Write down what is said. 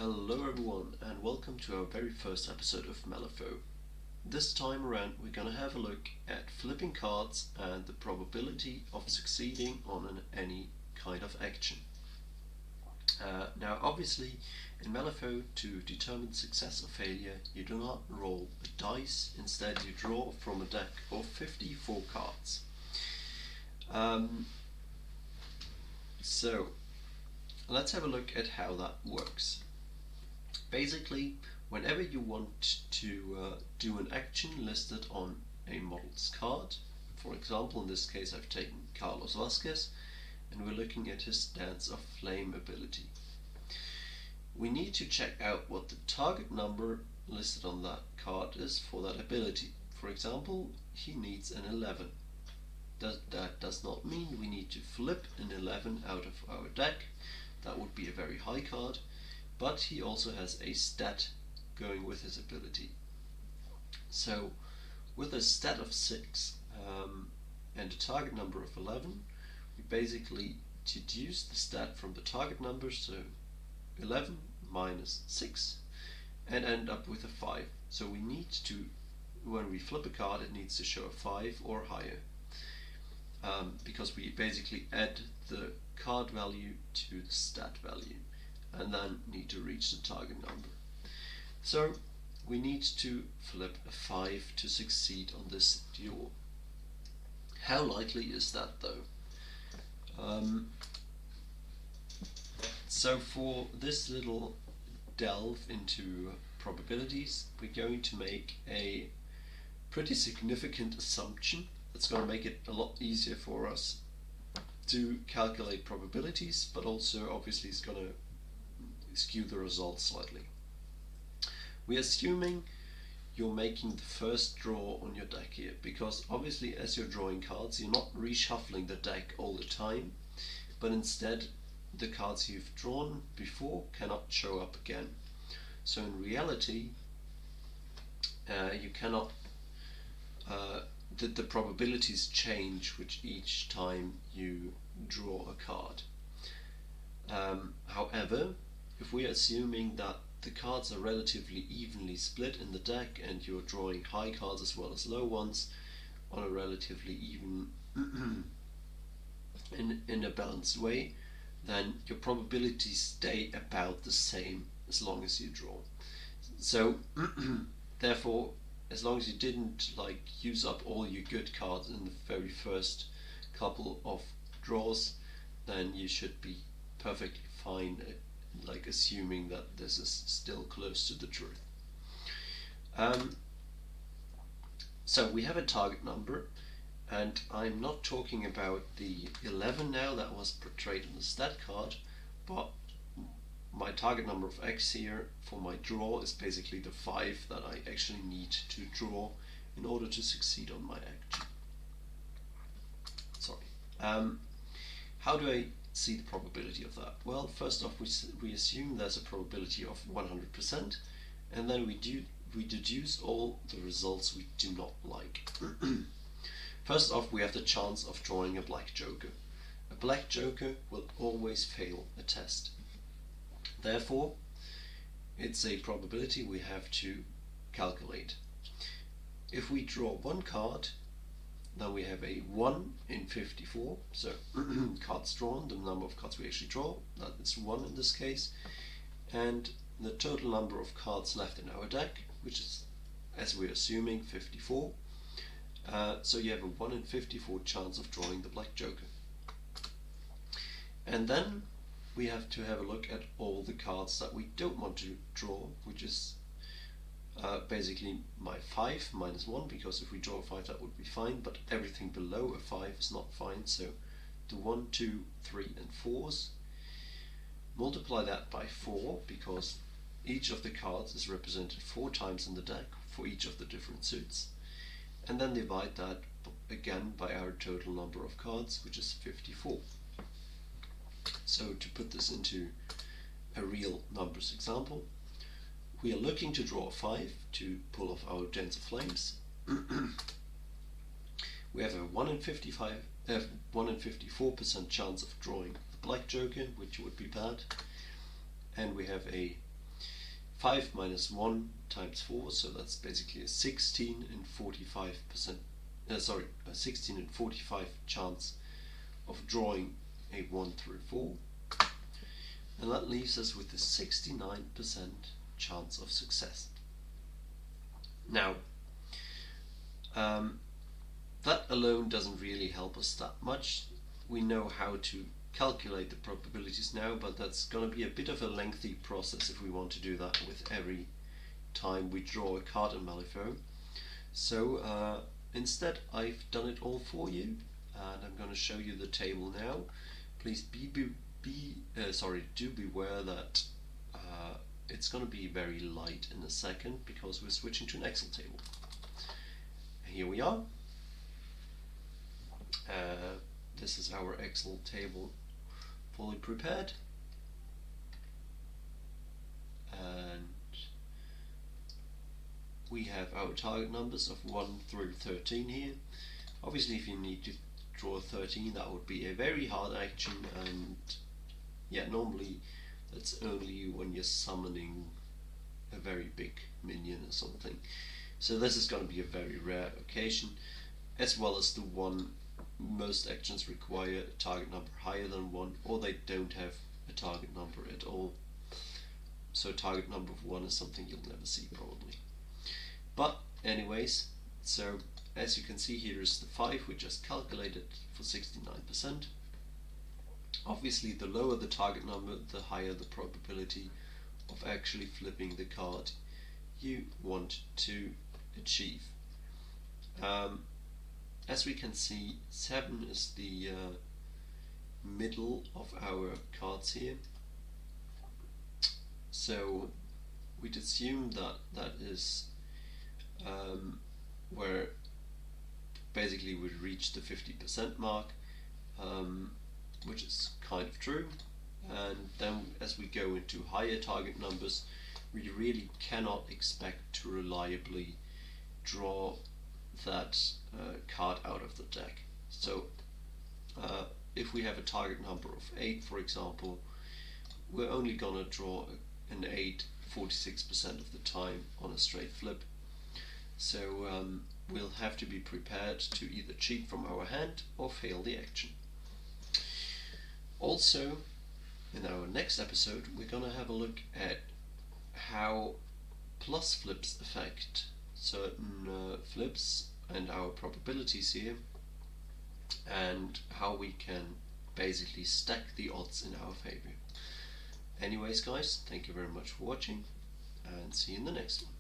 Hello everyone and welcome to our very first episode of Malifaux. This time around we're going to have a look at flipping cards and the probability of succeeding on any kind of action. Now obviously in Malifaux, to determine success or failure you do not roll a dice, instead you draw from a deck of 54 cards. So let's have a look at how that works. Basically, whenever you want to do an action listed on a model's card, for example in this case I've taken Carlos Vasquez and we're looking at his Dance of Flame ability, we need to check out what the target number listed on that card is for that ability. For example, he needs an 11. That does not mean we need to flip an 11 out of our deck. That would be a very high card, but he also has a stat going with his ability. So with a stat of 6 and a target number of 11, we basically deduce the stat from the target number, so 11 minus 6, and end up with a 5. So we need to, when we flip a card, it needs to show a 5 or higher, because we basically add the card value to the stat value and then need to reach the target number. So we need to flip a 5 to succeed on this duel. How likely is that though? So for this little delve into probabilities, we're going to make a pretty significant assumption that's going to make it a lot easier for us to calculate probabilities, but also obviously it's going to skew the results slightly. We're assuming you're making the first draw on your deck here, because obviously as you're drawing cards you're not reshuffling the deck all the time, but instead the cards you've drawn before cannot show up again. So in reality you cannot the probabilities change with each time you draw a card. However, if we're assuming that the cards are relatively evenly split in the deck and you're drawing high cards as well as low ones on a relatively even in a balanced way, then your probabilities stay about the same as long as you draw. So therefore, as long as you didn't use up all your good cards in the very first couple of draws, then you should be perfectly fine assuming that this is still close to the truth. So we have a target number, and I'm not talking about the 11 now that was portrayed on the stat card, but my target number of X here for my draw is basically the 5 that I actually need to draw in order to succeed on my action. Sorry. How do I see the probability of that? Well, first off we assume there's a probability of 100%, and then we deduce all the results we do not like. First off, we have the chance of drawing a black joker. A black joker will always fail a test. Therefore, it's a probability we have to calculate. If we draw one card, then we have a 1 in 54, so cards drawn, the number of cards we actually draw, that is 1 in this case, and the total number of cards left in our deck, which is, as we're assuming, 54. So you have a 1 in 54 chance of drawing the black joker. And then we have to have a look at all the cards that we don't want to draw, which is basically my 5 minus 1, because if we draw a 5 that would be fine, but everything below a 5 is not fine. So the 1, 2, 3 and 4s, multiply that by 4, because each of the cards is represented 4 times in the deck for each of the different suits, and then divide that again by our total number of cards, which is 54. So to put this into a real numbers example, we are looking to draw a 5 to pull off our Dance of Flames. We have a 1 in 54% chance of drawing the black joker, which would be bad, and we have a 5 minus 1 times 4, so that's basically a 16 in 45%, a 16 in 45 chance of drawing a 1 through 4, and that leaves us with a 69% chance of success. Now, that alone doesn't really help us that much. We know how to calculate the probabilities now, but that's going to be a bit of a lengthy process if we want to do that with every time we draw a card in Malifaux. So instead I've done it all for you, and I'm going to show you the table now. Please do beware that it's going to be very light in a second because we're switching to an Excel table. Here we are. This is our Excel table fully prepared, and we have our target numbers of 1 through 13 here. Obviously if you need to draw 13, that would be a very hard action, and yeah, normally that's only when you're summoning a very big minion or something. So this is going to be a very rare occasion, as well as the one most actions require a target number higher than 1, or they don't have a target number at all. So a target number of 1 is something you'll never see probably. But anyways, so as you can see, here is the 5 we just calculated for 69%. Obviously the lower the target number, the higher the probability of actually flipping the card you want to achieve. As we can see, 7 is the middle of our cards here. So we'd assume that that is where basically we'd reach the 50% mark, which is kind of true. And then as we go into higher target numbers, we really cannot expect to reliably draw that card out of the deck. So if we have a target number of 8, for example, we're only gonna draw an 8 46% of the time on a straight flip. So we'll have to be prepared to either cheat from our hand or fail the action. Also, in our next episode, we're gonna have a look at how plus flips affect certain flips and our probabilities here, and how we can basically stack the odds in our favor. Anyways guys, thank you very much for watching, and see you in the next one.